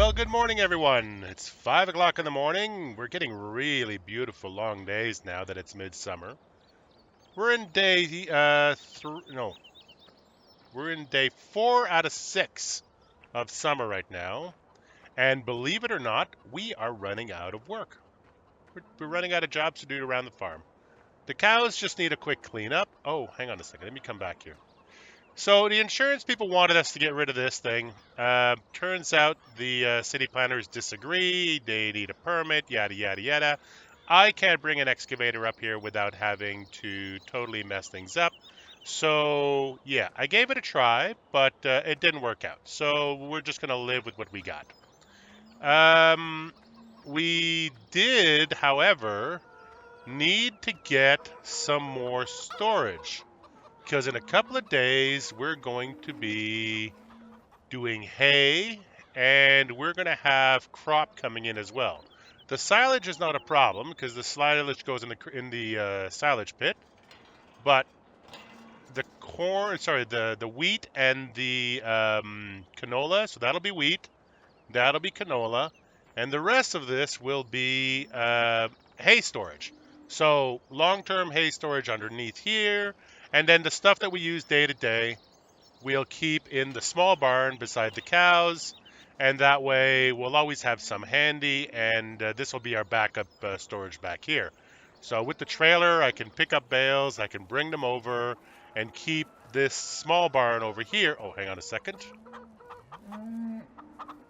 Well, good morning, everyone. It's 5 o'clock in the morning. We're getting really beautiful long days now that it's midsummer. We're in day, no, we're in day 4 out of 6 of summer right now. And believe it or not, we are running out of work. We're running out of jobs to do around the farm. The cows just need a quick cleanup. Oh, hang on a second. Let me come back here. So the insurance people wanted us to get rid of this thing. Turns out the city planners disagree. They need a permit, yada, yada, yada. I can't bring an excavator up here without having to totally mess things up. So, yeah, I gave it a try, but it didn't work out. So we're just going to live with what we got. We did, however, need to get some more storage. Because in a couple of days, we're going to be doing hay and we're going to have crop coming in as well. The silage is not a problem because the silage goes in the silage pit, but the corn, sorry, the wheat and the canola, so that'll be wheat, that'll be canola, and the rest of this will be hay storage. So long-term hay storage underneath here, and then the stuff that we use day to day, we'll keep in the small barn beside the cows, and that way we'll always have some handy, and this will be our backup storage back here. So with the trailer, I can pick up bales, I can bring them over, and keep this small barn over here. Oh, hang on a second.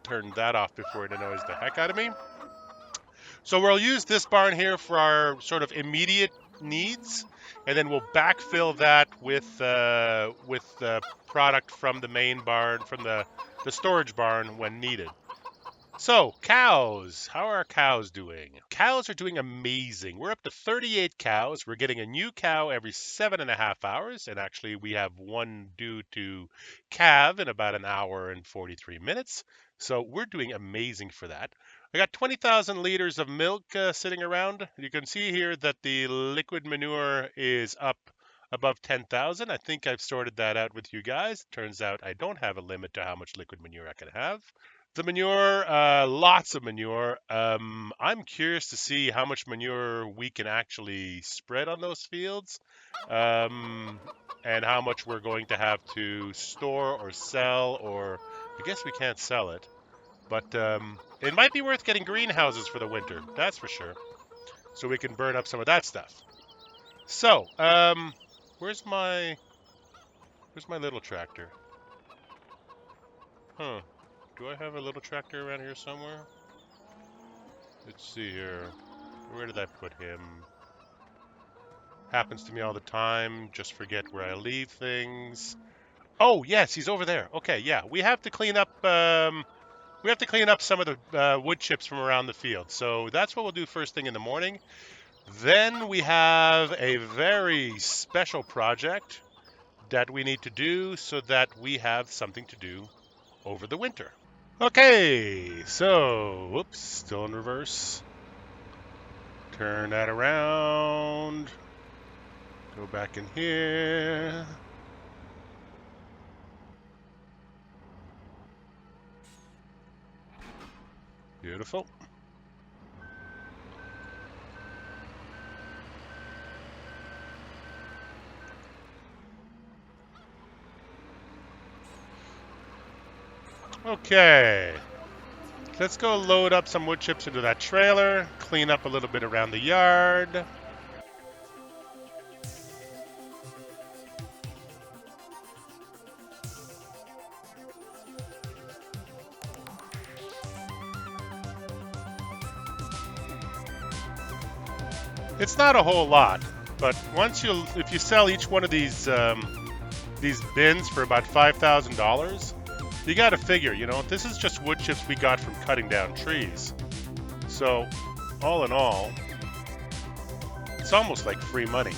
Turn that off before it annoys the heck out of me. So we'll use this barn here for our sort of immediate needs, and then we'll backfill that with product from the main barn, from the storage barn when needed. So, cows. How are our cows doing? Cows are doing amazing. We're up to 38 cows. We're getting a new cow every 7.5 hours, and actually we have one due to calve in about an hour and 43 minutes. So we're doing amazing for that. I got 20,000 liters of milk sitting around. You can see here that the liquid manure is up above 10,000. I think I've sorted that out with you guys. Turns out I don't have a limit to how much liquid manure I can have. The manure, lots of manure. I'm curious to see how much manure we can actually spread on those fields, and how much we're going to have to store or sell, or I guess we can't sell it. But it might be worth getting greenhouses for the winter, that's for sure, so we can burn up some of that stuff. So, where's my little tractor? Huh. Do I have a little tractor around here somewhere? Let's see here. Where did I put him? Happens to me all the time. Just forget where I leave things. Oh, yes, he's over there. Okay, yeah. We have to clean up some of the wood chips from around the field. So that's what we'll do first thing in the morning. Then we have a very special project that we need to do so that we have something to do over the winter. Okay, so, whoops, still in reverse. Turn that around. Go back in here. Beautiful. Okay. Let's go load up some wood chips into that trailer, clean up a little bit around the yard. It's not a whole lot, but if you sell each one of these bins for about $5,000, you got to figure, this is just wood chips we got from cutting down trees. So, all in all, it's almost like free money.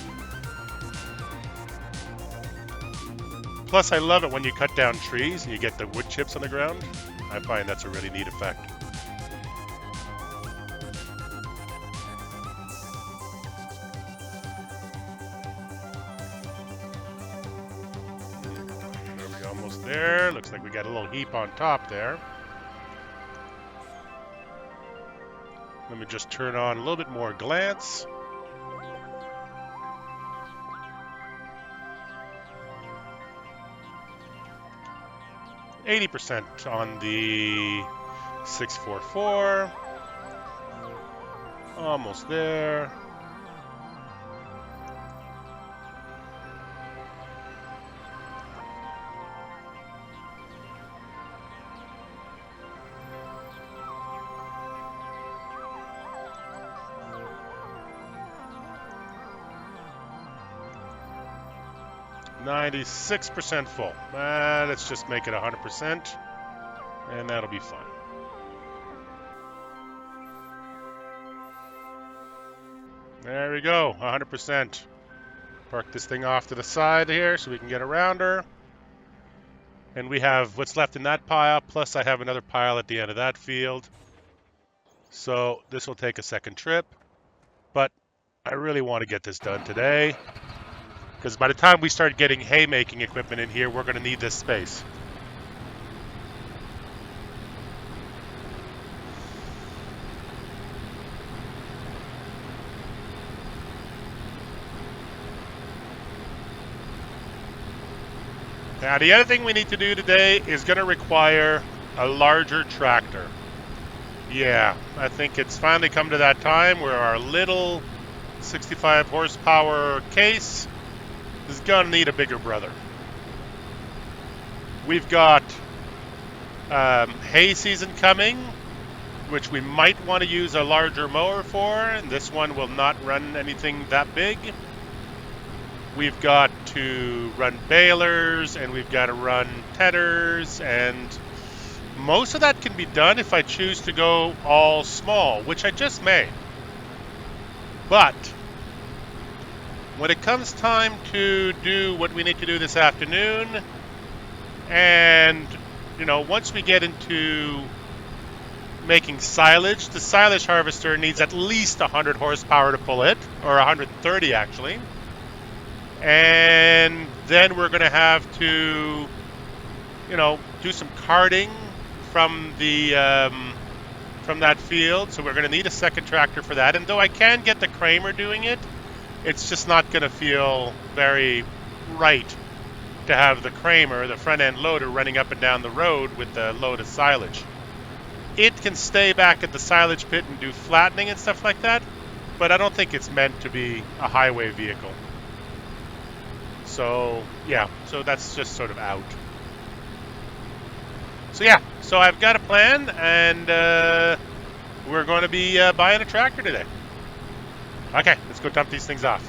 Plus, I love it when you cut down trees and you get the wood chips on the ground. I find that's a really neat effect. Almost there. Looks like we got a little heap on top there. Let me just turn on a little bit more glance. %, on the 644. Almost there. %, full. Let's just make it 100%, and that'll be fine. There we go, 100%. Park this thing off to the side here so we can get around her. And we have what's left in that pile, plus I have another pile at the end of that field. So this will take a second trip, but I really want to get this done today, because by the time we start getting haymaking equipment in here, we're going to need this space. Now, the other thing we need to do today is going to require a larger tractor. Yeah, I think it's finally come to that time where our little 65 horsepower case is going to need a bigger brother. We've got hay season coming, which we might want to use a larger mower for, and this one will not run anything that big. We've got to run balers, and we've got to run teders, and most of that can be done if I choose to go all small, which I just may. But when it comes time to do what we need to do this afternoon, and once we get into making silage, the silage harvester needs at least 100 horsepower to pull it, or 130 actually. And then we're going to have to, do some carting from the from that field. So we're going to need a second tractor for that. And though I can get the Kramer doing it, it's just not going to feel very right to have the Kramer, the front end loader, running up and down the road with the load of silage. It can stay back at the silage pit and do flattening and stuff like that, but I don't think it's meant to be a highway vehicle. So, yeah, so that's just sort of out. So, yeah, so I've got a plan, and we're going to be buying a tractor today. Okay, let's go dump these things off.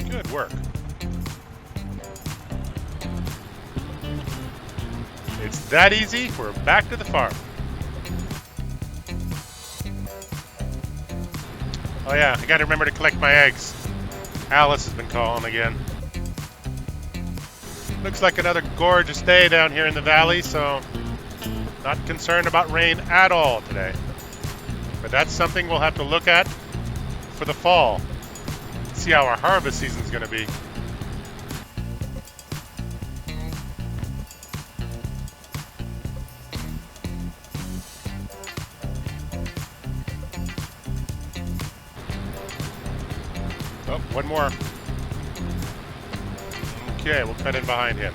Good work. It's that easy. We're back to the farm. Oh yeah, I gotta remember to collect my eggs. Alice has been calling again. Looks like another gorgeous day down here in the valley, so not concerned about rain at all today. But that's something we'll have to look at for the fall. See how our harvest season's gonna be. Oh, one more. Okay, we'll cut in behind him.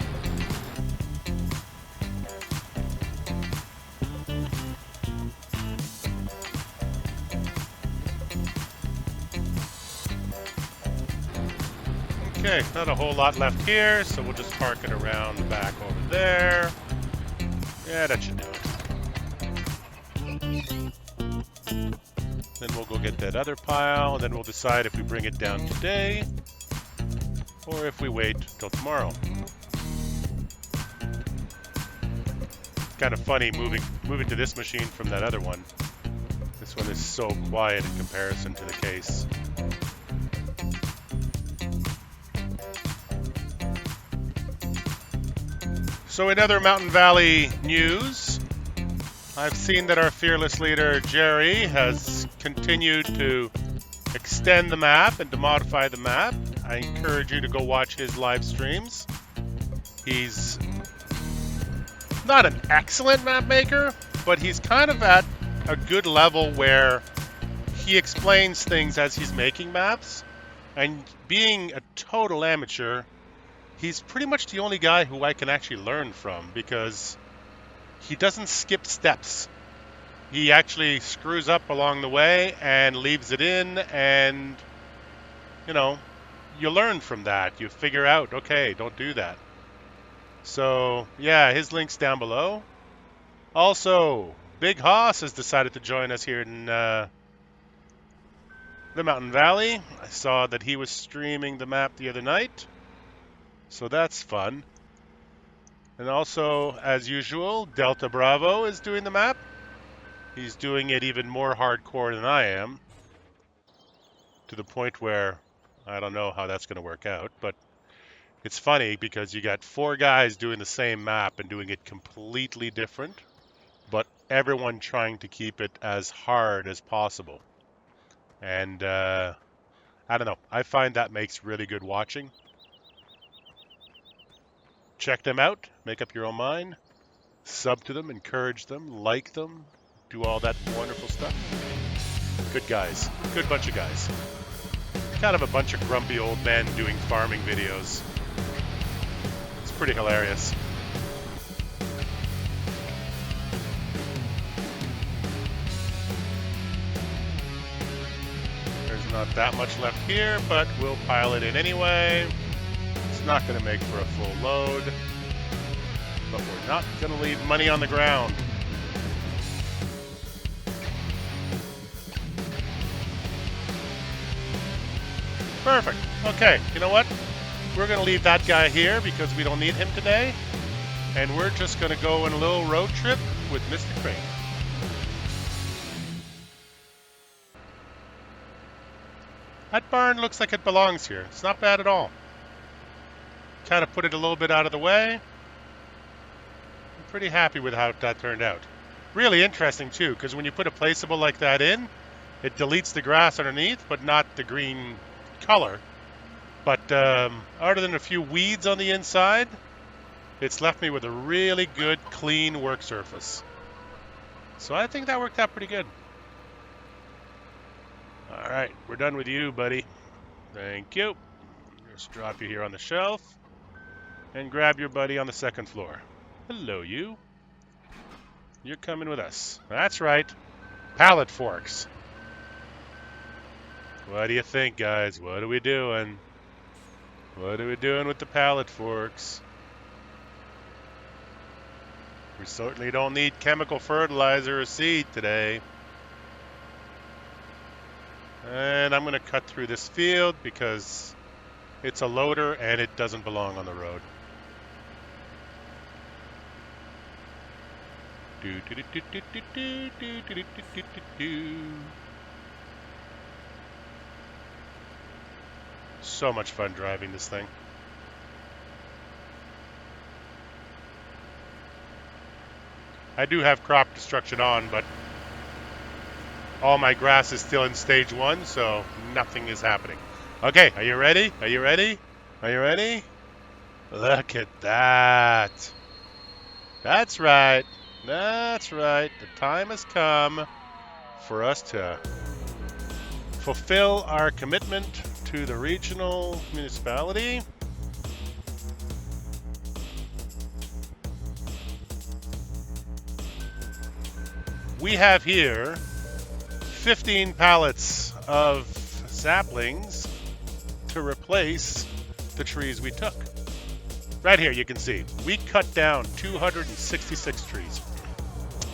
Okay, not a whole lot left here, so we'll just park it around the back over there. Yeah, that should do it. Then we'll go get that other pile, and then we'll decide if we bring it down today or if we wait till tomorrow. It's kind of funny moving to this machine from that other one. This one is so quiet in comparison to the case. So in other Mountain Valley news, I've seen that our fearless leader, Jerry, has continued to extend the map and to modify the map. I encourage you to go watch his live streams. He's not an excellent map maker, but he's kind of at a good level where he explains things as he's making maps. And being a total amateur, he's pretty much the only guy who I can actually learn from, because he doesn't skip steps. He actually screws up along the way and leaves it in, and you know, you learn from that. You figure out, okay, don't do that. So yeah, his link's down below. Also, Big Hoss has decided to join us here in the Mountain Valley. I saw that he was streaming the map the other night, so that's fun. And also, as usual, DeltaBravo is doing the map. He's doing it even more hardcore than I am, to the point where I don't know how that's going to work out. But it's funny because you got 4 guys doing the same map and doing it completely different, but everyone trying to keep it as hard as possible. And I don't know. I find that makes really good watching. Check them out. Make up your own mind. Sub to them. Encourage them. Like them. Do all that wonderful stuff. Good guys. Good bunch of guys. Kind of a bunch of grumpy old men doing farming videos. It's pretty hilarious. There's not that much left here, but we'll pile it in anyway. It's not going to make for a full load, but we're not going to leave money on the ground. Perfect. Okay, you know what? We're going to leave that guy here because we don't need him today. And we're just going to go on a little road trip with Mr. Crane. That barn looks like it belongs here. It's not bad at all. Kind of put it a little bit out of the way. I'm pretty happy with how that turned out. Really interesting too, because when you put a placeable like that in, it deletes the grass underneath, but not the green color. But other than a few weeds on the inside, it's left me with a really good, clean work surface. So I think that worked out pretty good. All right, we're done with you, buddy. Thank you. Just drop you here on the shelf. And grab your buddy on the 2nd floor. Hello, you. You're coming with us. That's right. Pallet forks. What do you think, guys? What are we doing? What are we doing with the pallet forks? We certainly don't need chemical fertilizer or seed today. And I'm going to cut through this field because it's a loader and it doesn't belong on the road. So much fun driving this thing. I do have crop destruction on, but all my grass is still in stage 1, so nothing is happening. Okay, are you ready? Are you ready? Are you ready? Look at that. That's right. That's right. The time has come for us to fulfill our commitment to the regional municipality. We have here 15 pallets of saplings to replace the trees we took. Right here you can see we cut down 266 trees.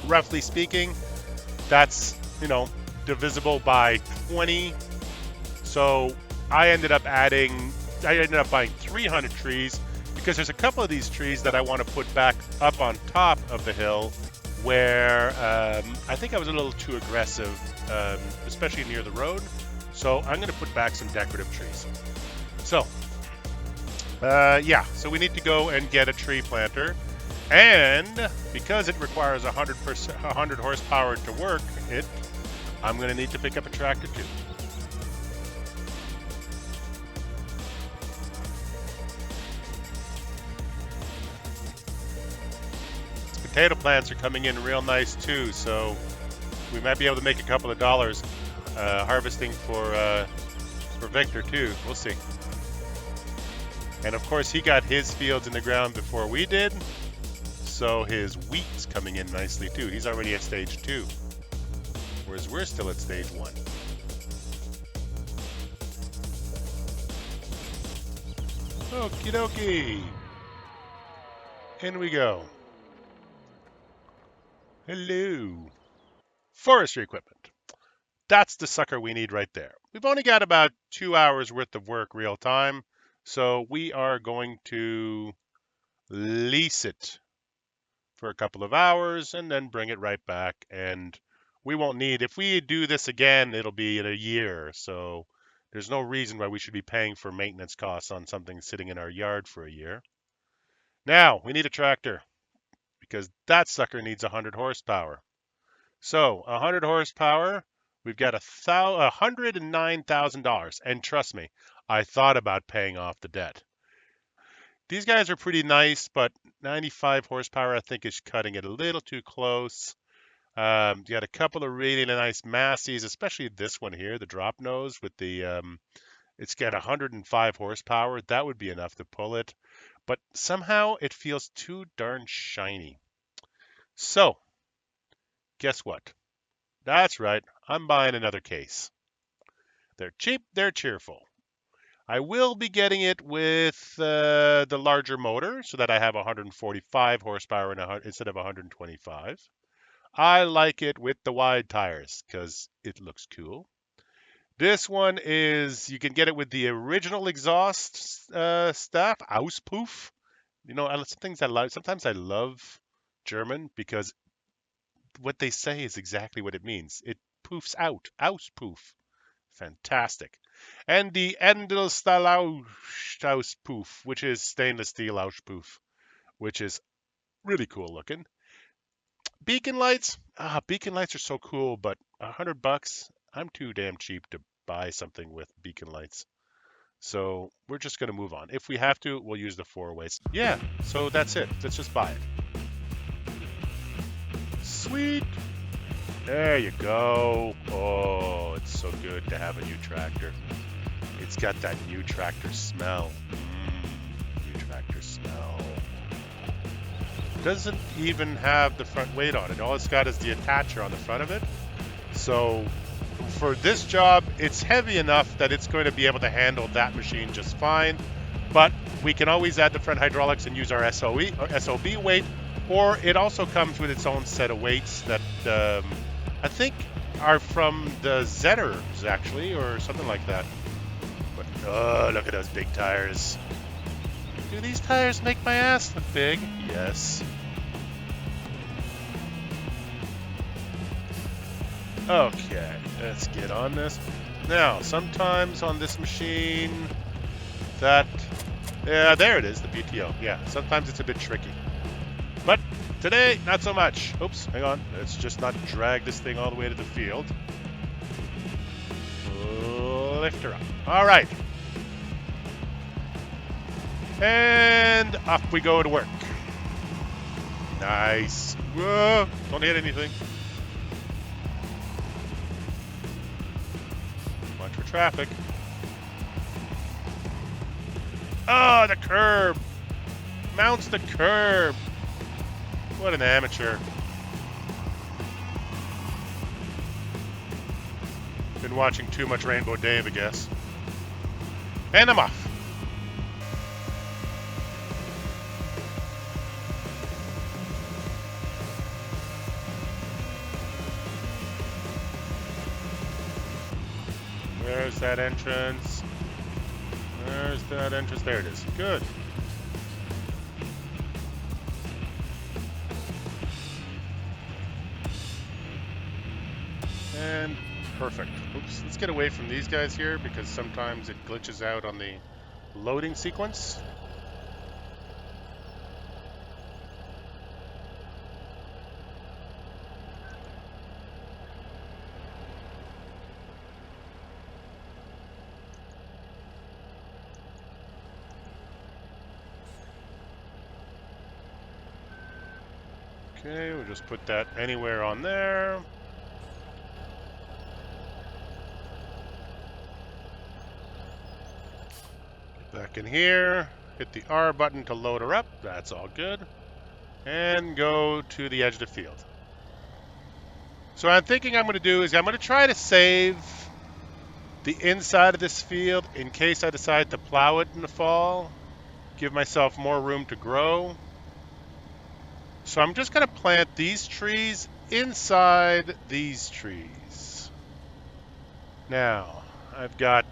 Roughly speaking, that's, divisible by 20. So I ended up buying 300 trees because there's a couple of these trees that I want to put back up on top of the hill where I think I was a little too aggressive, especially near the road. So I'm going to put back some decorative trees. So, so we need to go and get a tree planter. And because it requires 100 horsepower to work it, I'm going to need to pick up a tractor too. Potato plants are coming in real nice too, so we might be able to make a couple of dollars harvesting for Victor too. We'll see. And of course, he got his fields in the ground before we did, so his wheat's coming in nicely too. He's already at stage 2, whereas we're still at stage 1. Okie dokie. In we go. Hello. Forestry equipment. That's the sucker we need right there. We've only got about 2 hours worth of work real time, so we are going to lease it for a couple of hours and then bring it right back. And we won't need, if we do this again, it'll be in a year. So there's no reason why we should be paying for maintenance costs on something sitting in our yard for a year. Now we need a tractor because that sucker needs 100 horsepower. So 100 horsepower, we've got $109,000. And trust me, I thought about paying off the debt. These guys are pretty nice, but 95 horsepower I think is cutting it a little too close. You got a couple of really nice Massies, especially this one here, the drop nose with the, it's got 105 horsepower. That would be enough to pull it. But somehow it feels too darn shiny. So, guess what? That's right, I'm buying another case. They're cheap, they're cheerful. I will be getting it with the larger motor so that I have 145 horsepower instead of 125. I like it with the wide tires because it looks cool. This one is, you can get it with the original exhaust stuff, Auspuff. You know, sometimes I love German because what they say is exactly what it means. It poofs out, Auspuff. Fantastic. And the Edelstahl-Auspuff, which is stainless steel Auspuff, which is really cool looking. Beacon lights are so cool, but $100, I'm too damn cheap to buy something with beacon lights. So we're just going to move on. If we have to, we'll use the 4-ways. Yeah, so that's it. Let's just buy it. Sweet. There you go. Oh, it's so good to have a new tractor. It's got that new tractor smell. New tractor smell. Doesn't even have the front weight on it. All it's got is the attacher on the front of it. So for this job, it's heavy enough that it's going to be able to handle that machine just fine. But we can always add the front hydraulics and use our SOB weight, or it also comes with its own set of weights that I think are from the Zetters actually, or something like that. But oh, look at those big tires. Do these tires make my ass look big? Yes. Okay, let's get on this. Now, sometimes on this machine, yeah, there it is, the PTO. Yeah, sometimes it's a bit tricky. But today, not so much. Oops, hang on. Let's just not drag this thing all the way to the field. Lift her up. All right. And off we go to work. Nice. Whoa, don't hit anything. Watch for traffic. Oh, the curb. Mounts the curb. What an amateur. Been watching too much Rainbow Dave, I guess. And I'm off. Where's that entrance? Where's that entrance? There it is. Good. And perfect. Oops. Let's get away from these guys here because sometimes it glitches out on the loading sequence. Okay, we'll just put that anywhere on there. Get back in here. Hit the R button to load her up. That's all good. And go to the edge of the field. So what I'm thinking I'm going to do is I'm going to try to save the inside of this field in case I decide to plow it in the fall. Give myself more room to grow. So I'm just going to plant these trees inside these trees. Now, I've got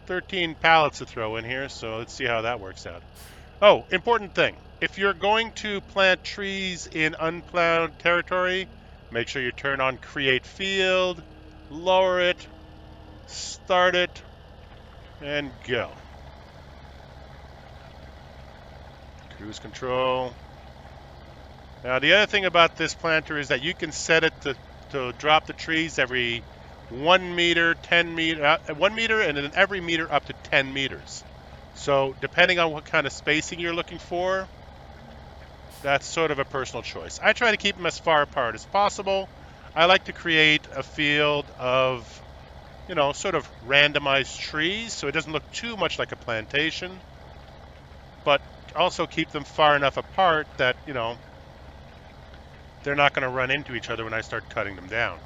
13 pallets to throw in here, so let's see how that works out. Oh, important thing. If you're going to plant trees in unplowed territory, make sure you turn on Create Field, lower it, start it, and go. Cruise control. Now, the other thing about this planter is that you can set it to drop the trees every 1 meter, 10 meter, 1 meter, and then every meter up to 10 meters. So depending on what kind of spacing you're looking for, that's sort of a personal choice. I try to keep them as far apart as possible. I like to create a field of, sort of randomized trees so it doesn't look too much like a plantation, but also keep them far enough apart that, they're not going to run into each other when I start cutting them down.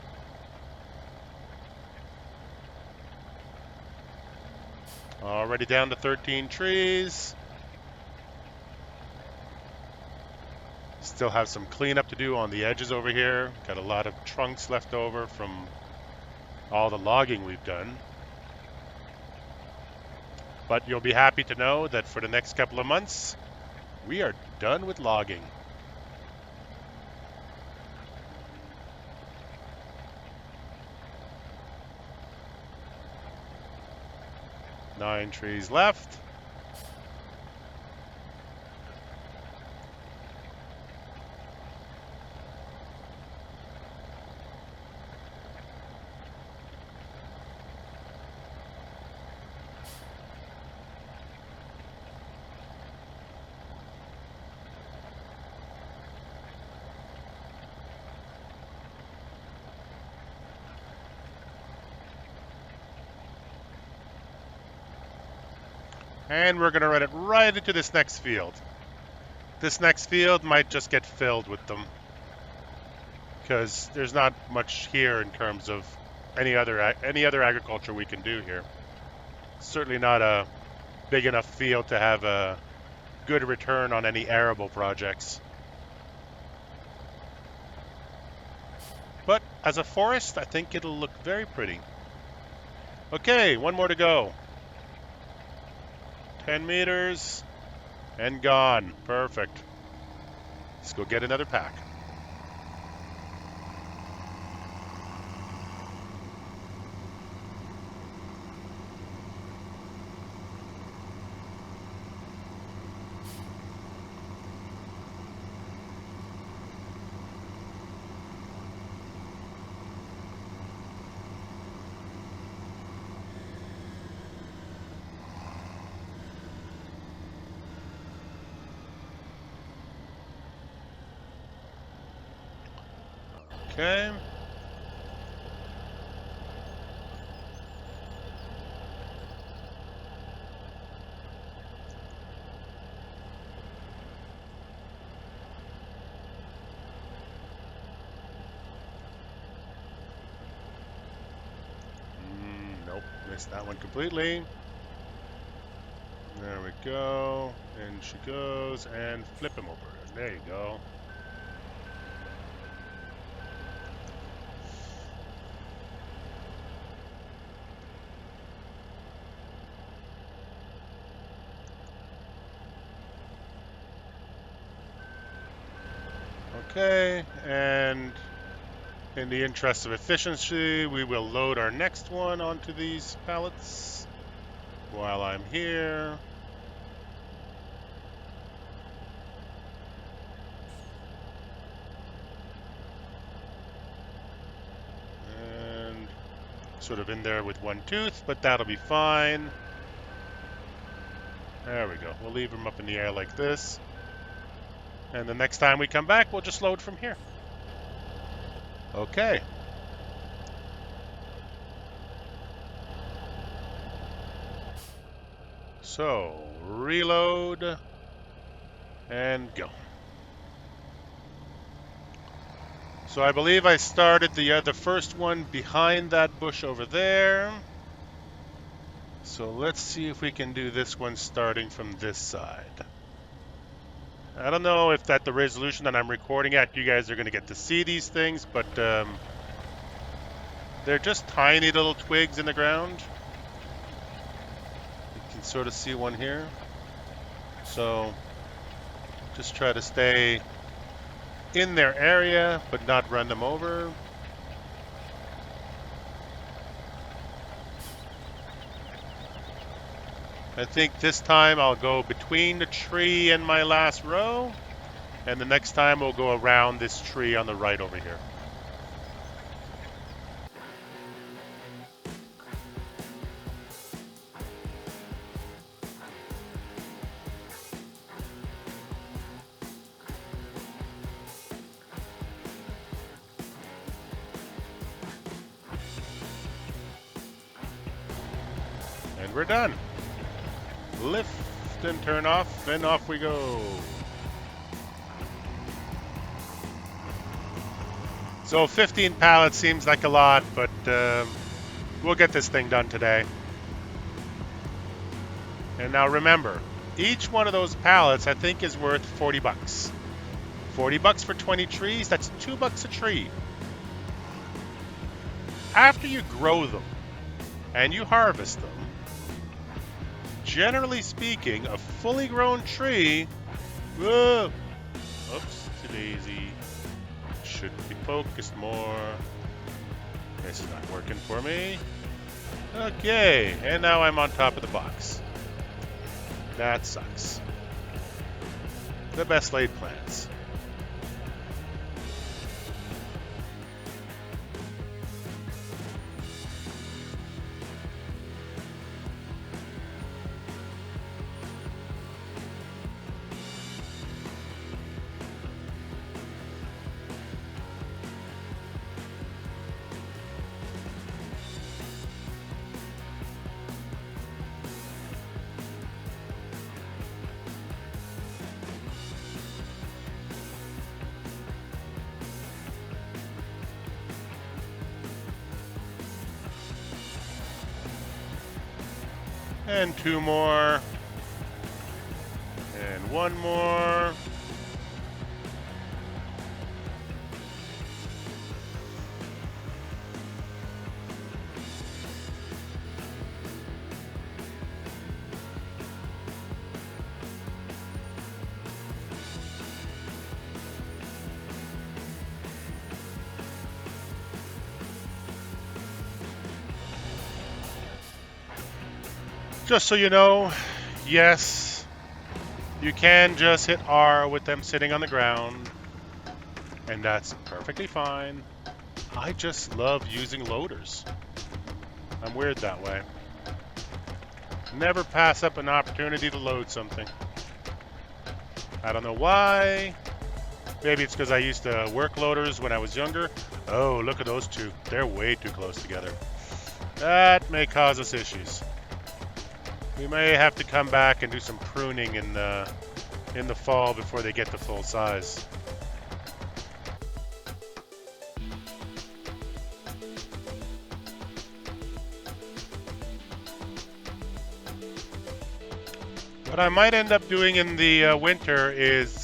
Already down to 13 trees. Still have some cleanup to do on the edges over here. Got a lot of trunks left over from all the logging we've done. But you'll be happy to know that for the next couple of months, we are done with logging. Nine trees left. And we're going to run it right into this next field. This next field might just get filled with them, because there's not much here in terms of any other agriculture we can do here. Certainly not a big enough field to have a good return on any arable projects. But as a forest, I think it'll look very pretty. Okay, one more to go. 10 meters and gone. Perfect. Let's go get another pack. Okay. Nope, missed that one completely. There we go. And she goes and flip him over. There you go. Okay, and in the interest of efficiency, we will load our next one onto these pallets while I'm here. And sort of in there with one tooth, but that'll be fine. There we go. We'll leave them up in the air like this. And the next time we come back, we'll just load from here. Okay. So, reload and go. So I believe I started the first one behind that bush over there. So let's see if we can do this one starting from this side. I don't know if at the resolution that I'm recording at, you guys are going to get to see these things, but they're just tiny little twigs in the ground. You can sort of see one here. So just try to stay in their area, but not run them over. I think this time I'll go between the tree and my last row, and the next time we'll go around this tree on the right over here. And we're done. Lift and turn off, and off we go. So 15 pallets seems like a lot, but we'll get this thing done today. And now remember, each one of those pallets I think is worth 40 bucks. 40 bucks for 20 trees, that's $2 a tree. After you grow them and you harvest them, generally speaking, a fully grown tree, whoa, oops, too daisy, should be focused more. This is not working for me. Okay, and now I'm on top of the box. That sucks. The best laid plans. And two more. And one more. Just so you know, yes, you can just hit R with them sitting on the ground, and that's perfectly fine. I just love using loaders. I'm weird that way. Never pass up an opportunity to load something. I don't know why. Maybe it's because I used to work loaders when I was younger. Oh, look at those two. They're way too close together. That may cause us issues. We may have to come back and do some pruning in the fall before they get to full size. What I might end up doing in the winter is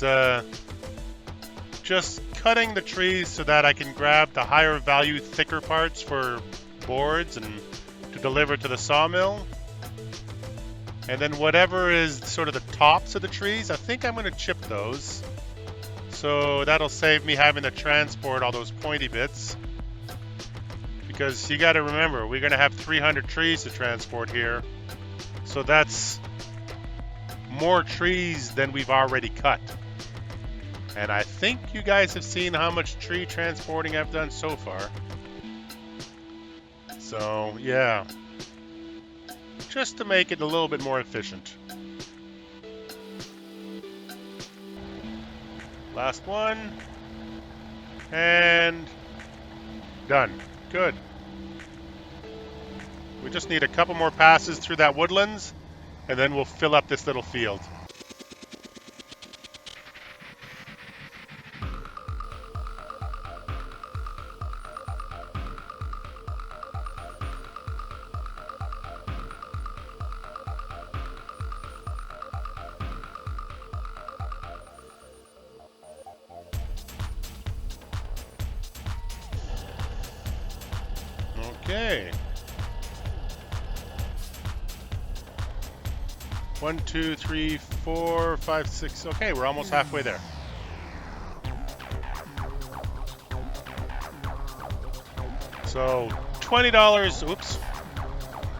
just cutting the trees so that I can grab the higher value, thicker parts for boards and to deliver to the sawmill. And then whatever is sort of the tops of the trees, I think I'm going to chip those. So that'll save me having to transport all those pointy bits. Because you got to remember, we're going to have 300 trees to transport here. So that's more trees than we've already cut. And I think you guys have seen how much tree transporting I've done so far. So, yeah. Just to make it a little bit more efficient. Last one. And done. Good. We just need a couple more passes through that woodlands, and then we'll fill up this little field. Okay. 1, 2, 3, 4, 5, 6. Okay, we're almost halfway there. So $20. Oops.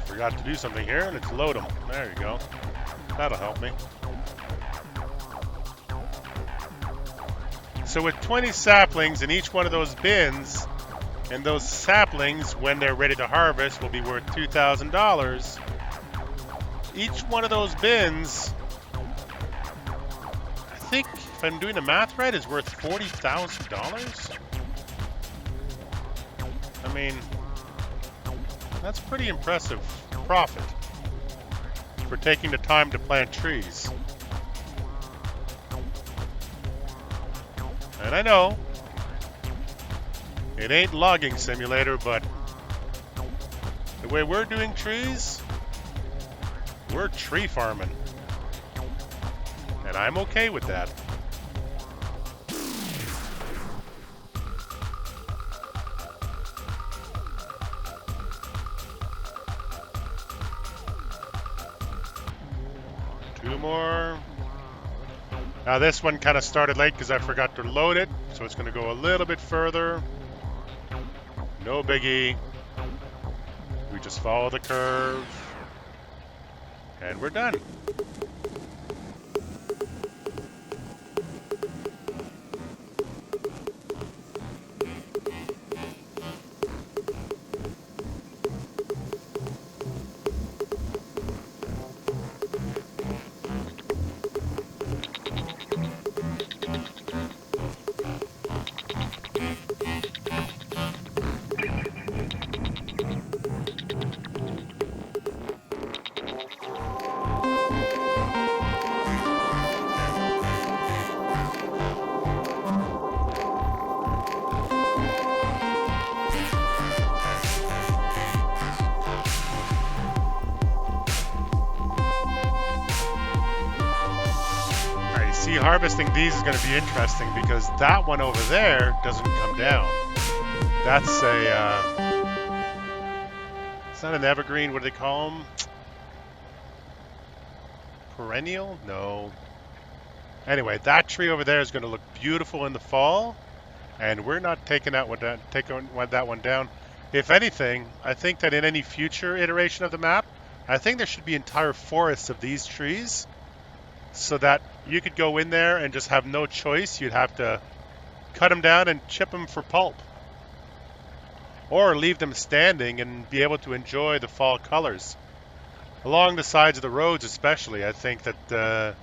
Forgot to do something here, and it's load them. There you go. That'll help me. So with 20 saplings in each one of those bins, and those saplings, when they're ready to harvest, will be worth $2,000. Each one of those bins, I think, if I'm doing the math right, is worth $40,000. I mean, that's pretty impressive profit for taking the time to plant trees. And I know it ain't logging simulator, but the way we're doing trees, we're tree farming. And I'm okay with that. Two more. Now this one kind of started late because I forgot to load it, so it's going to go a little bit further. No biggie. We just follow the curve. And we're done. Harvesting these is going to be interesting because that one over there doesn't come down. That's a it's not an evergreen. What do they call them? Perennial? No. Anyway, that tree over there is going to look beautiful in the fall, and we're not taking that one down. If anything, I think that in any future iteration of the map, I think there should be entire forests of these trees, so that you could go in there and just have no choice. You'd have to cut them down and chip them for pulp, or leave them standing and be able to enjoy the fall colors along the sides of the roads. Especially, I think that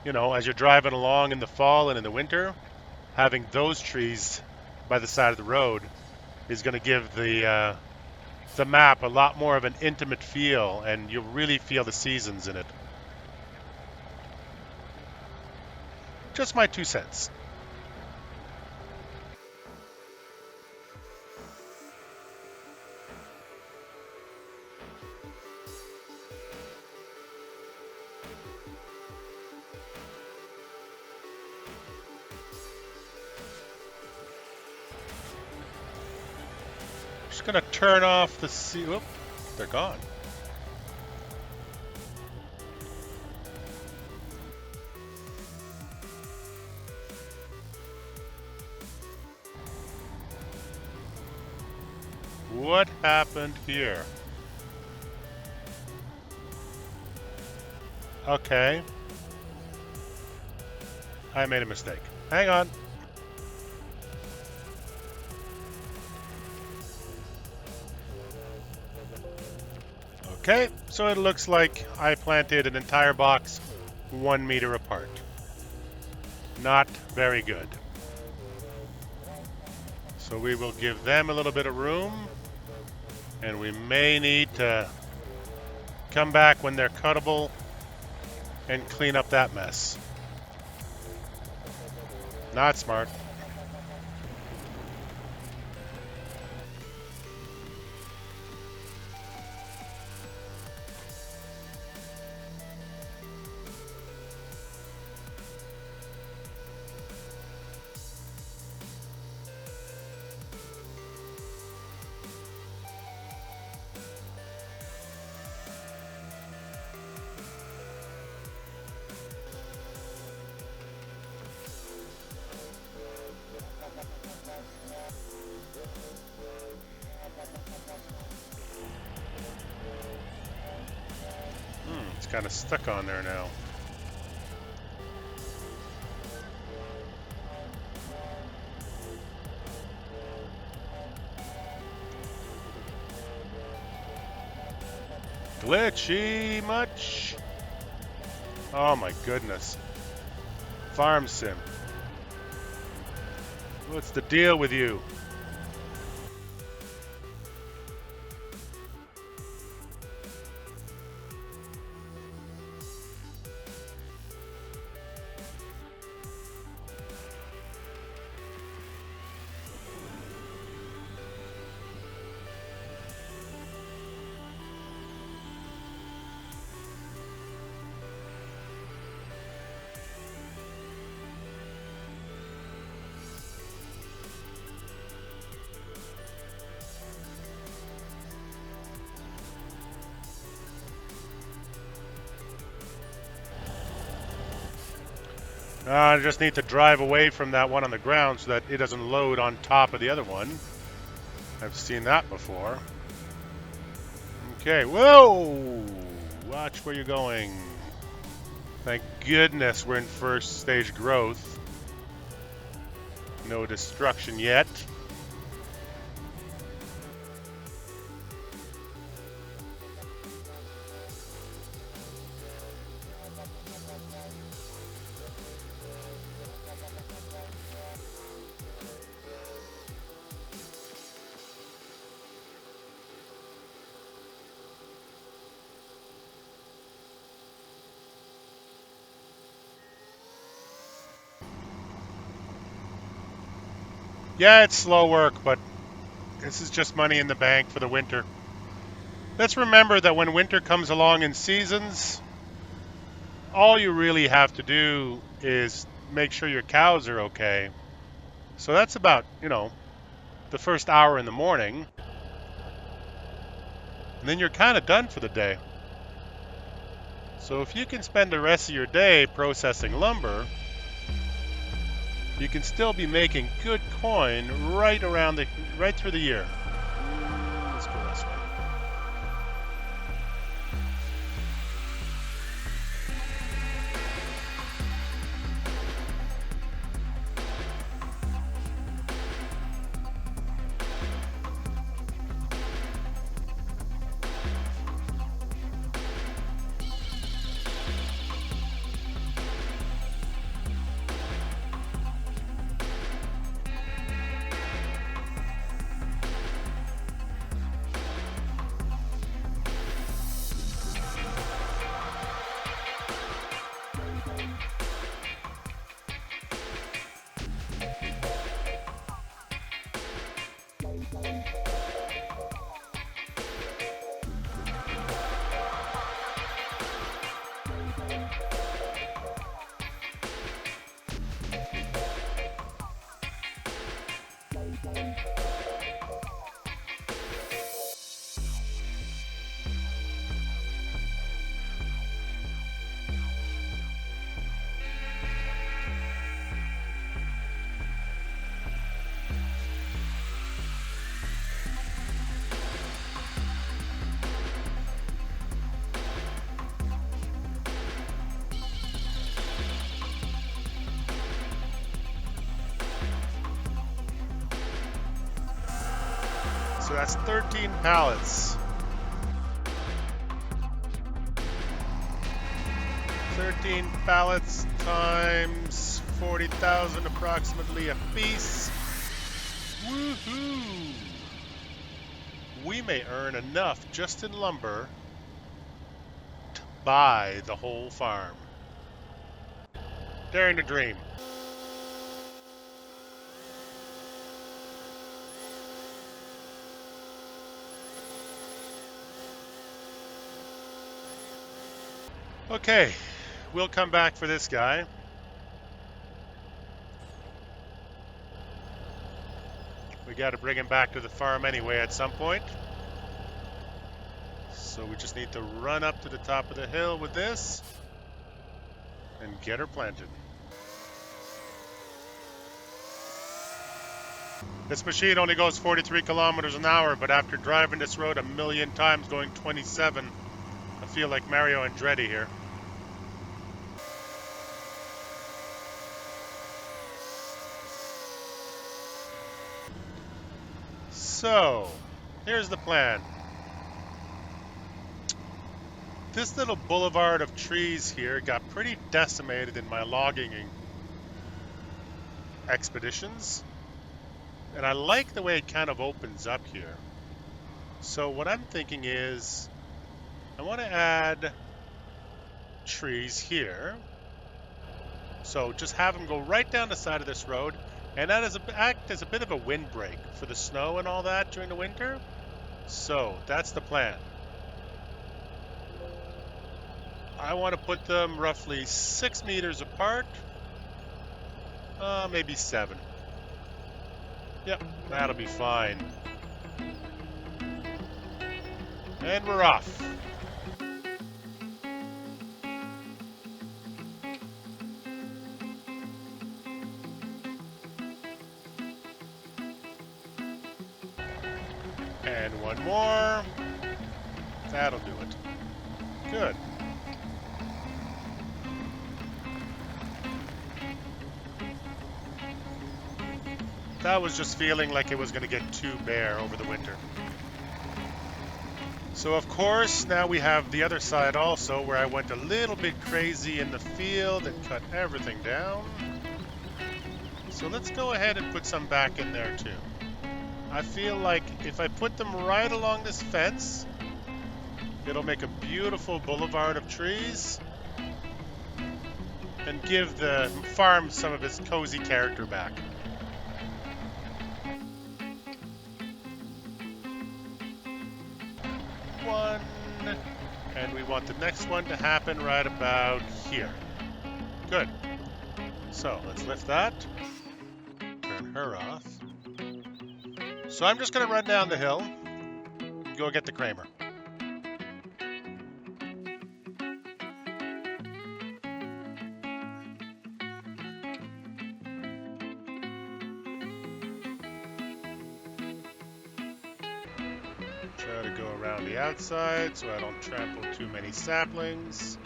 you know, as you're driving along in the fall and in the winter, having those trees by the side of the road is going to give the map a lot more of an intimate feel, and you'll really feel the seasons in it. Just my 2 cents. Just gonna turn off the Whoop, they're gone. What happened here? Okay. I made a mistake. Hang on. Okay, so it looks like I planted an entire box 1 meter apart. Not very good. So we will give them a little bit of room, and we may need to come back when they're cuttable and clean up that mess. Not smart. It's kind of stuck on there now. Glitchy much? Oh my goodness. Farm sim. What's the deal with you? I just need to drive away from that one on the ground so that it doesn't load on top of the other one. I've seen that before. Okay, whoa! Watch where you're going. Thank goodness we're in first stage growth. No destruction yet. Yeah, it's slow work, but this is just money in the bank for the winter. Let's remember that when winter comes along in seasons, all you really have to do is make sure your cows are okay. So that's about, the first hour in the morning. And then you're kind of done for the day. So if you can spend the rest of your day processing lumber, you can still be making good coin right through the year. Let's go this way. So that's 13 pallets. 13 pallets times 140,000 approximately a piece. Woohoo! We may earn enough just in lumber to buy the whole farm. Daring to dream. Okay, we'll come back for this guy. We got to bring him back to the farm anyway at some point. So we just need to run up to the top of the hill with this and get her planted. This machine only goes 43 kilometers an hour, but after driving this road a million times going 27, I feel like Mario Andretti here. So, here's the plan. This little boulevard of trees here got pretty decimated in my logging expeditions. And I like the way it kind of opens up here. So what I'm thinking is, I want to add trees here. So just have them go right down the side of this road. And that act as a bit of a windbreak for the snow and all that during the winter. So that's the plan. I want to put them roughly 6 meters apart. Maybe 7. Yep, that'll be fine. And we're off. And one more. That'll do it. Good. That was just feeling like it was going to get too bare over the winter. So of course, now we have the other side also, where I went a little bit crazy in the field and cut everything down. So let's go ahead and put some back in there too. I feel like if I put them right along this fence, it'll make a beautiful boulevard of trees and give the farm some of its cozy character back. One, and we want the next one to happen right about here. Good. So let's lift that, turn her off. So I'm just going to run down the hill and go get the Kramer. Try to go around the outside so I don't trample too many saplings.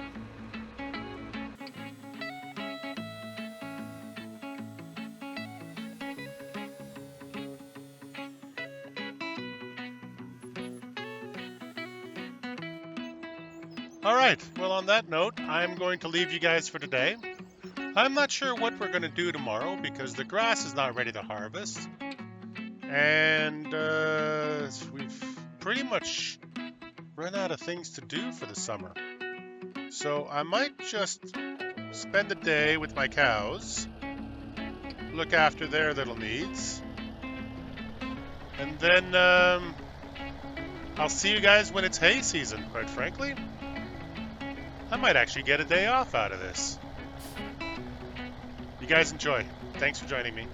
All right, well, on that note, I'm going to leave you guys for today. I'm not sure what we're going to do tomorrow because the grass is not ready to harvest. And we've pretty much run out of things to do for the summer. So I might just spend the day with my cows, look after their little needs, and then I'll see you guys when it's hay season, quite frankly. I might actually get a day off out of this. You guys enjoy. Thanks for joining me.